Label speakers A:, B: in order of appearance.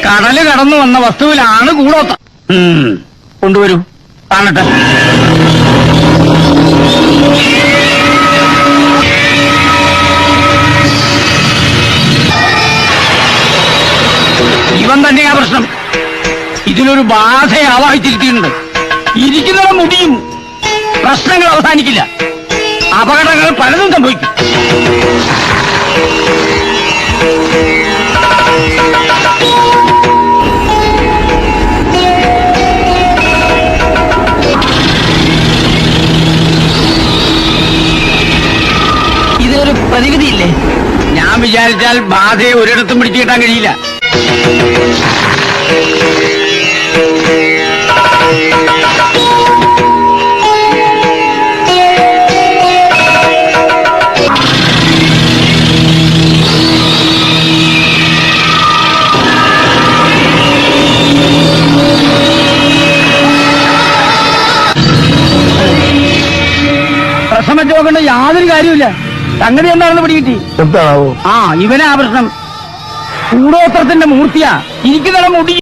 A: കടല് കടന്നു വന്ന വസ്തുവിലാണ് കൂടോത്രം. കൊണ്ടുവരൂ, കാണട്ടെ. ഇവൻ തന്നെയാ പ്രശ്നം. ഇതിലൊരു ബാധയെ ആവാഹിച്ചിരിക്കുന്നുണ്ട്. ഇരിക്കുന്നവ മുടിയും. പ്രശ്നങ്ങൾ അവസാനിക്കില്ല. അപകടങ്ങൾ പലതും സംഭവിക്കും. ഇതിനൊരു പ്രതിവിധിയില്ലേ? ഞാൻ വിചാരിച്ചാൽ ബാധയെ ഒരിടത്തും പിടിച്ചു കിട്ടാൻ കഴിയില്ല. പ്രശ്നം നോക്കേണ്ട യാതൊരു കാര്യമില്ല. സംഗതി എന്താണെന്ന് പിടികിട്ടി.
B: എന്താണാവോ?
A: ഇവനാ പ്രശ്നം. കൂടോത്രത്തിന്റെ മൂർത്തിയാ. ഇരിക്കുന്ന മുടി.